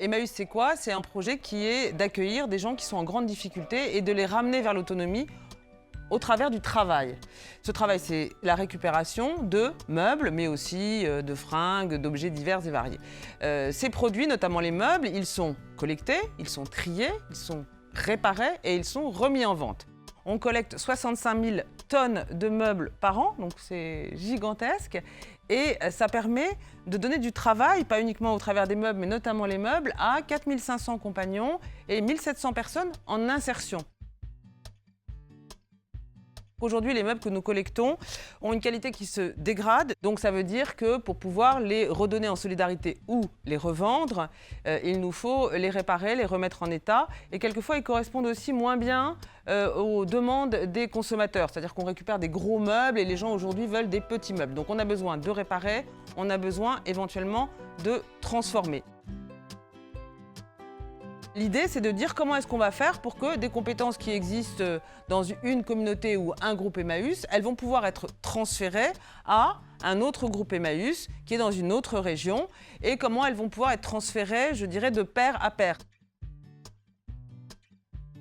Emmaüs, c'est quoi? C'est un projet qui est d'accueillir des gens qui sont en grande difficulté et de les ramener vers l'autonomie au travers du travail. Ce travail, c'est la récupération de meubles, mais aussi de fringues, d'objets divers et variés. Ces produits, notamment les meubles, ils sont collectés, ils sont triés, ils sont réparés et ils sont remis en vente. On collecte 65 000 tonnes de meubles par an, donc c'est gigantesque. Et ça permet de donner du travail, pas uniquement au travers des meubles, mais notamment les meubles, à 4 500 compagnons et 1 700 personnes en insertion. Aujourd'hui, les meubles que nous collectons ont une qualité qui se dégrade. Donc ça veut dire que pour pouvoir les redonner en solidarité ou les revendre, il nous faut les réparer, les remettre en état. Et quelquefois, ils correspondent aussi moins bien aux demandes des consommateurs. C'est-à-dire qu'on récupère des gros meubles et les gens aujourd'hui veulent des petits meubles. Donc on a besoin de réparer, on a besoin éventuellement de transformer. L'idée, c'est de dire comment est-ce qu'on va faire pour que des compétences qui existent dans une communauté ou un groupe Emmaüs, elles vont pouvoir être transférées à un autre groupe Emmaüs qui est dans une autre région et comment elles vont pouvoir être transférées, je dirais, de pair à pair.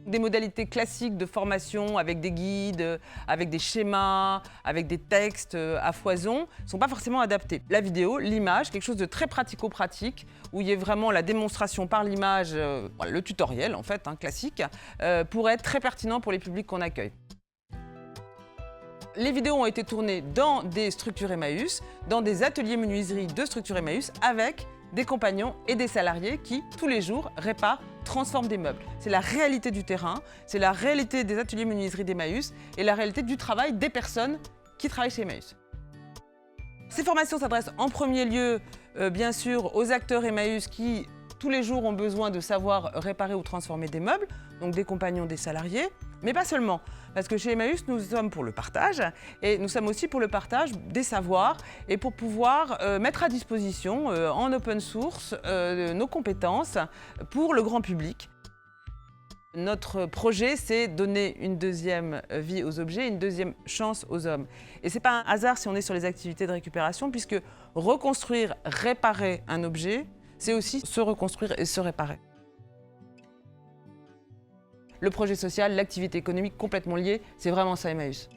Des modalités classiques de formation avec des guides, avec des schémas, avec des textes à foison ne sont pas forcément adaptés. La vidéo, l'image, quelque chose de très pratico-pratique où il y a vraiment la démonstration par l'image, le tutoriel en fait, classique, pourrait être très pertinent pour les publics qu'on accueille. Les vidéos ont été tournées dans des structures Emmaüs, dans des ateliers menuiserie de structures Emmaüs avec des compagnons et des salariés qui, tous les jours, réparent, transforment des meubles. C'est la réalité du terrain, c'est la réalité des ateliers menuiserie d'Emmaüs et la réalité du travail des personnes qui travaillent chez Emmaüs. Ces formations s'adressent en premier lieu, bien sûr, aux acteurs Emmaüs qui, tous les jours, ont besoin de savoir réparer ou transformer des meubles, donc des compagnons, des salariés, mais pas seulement. Parce que chez Emmaüs, nous sommes pour le partage et nous sommes aussi pour le partage des savoirs et pour pouvoir mettre à disposition en open source nos compétences pour le grand public. Notre projet, c'est donner une deuxième vie aux objets, une deuxième chance aux hommes. Et ce n'est pas un hasard si on est sur les activités de récupération, puisque reconstruire, réparer un objet, c'est aussi se reconstruire et se réparer. Le projet social, l'activité économique complètement liée, c'est vraiment ça Emmaüs.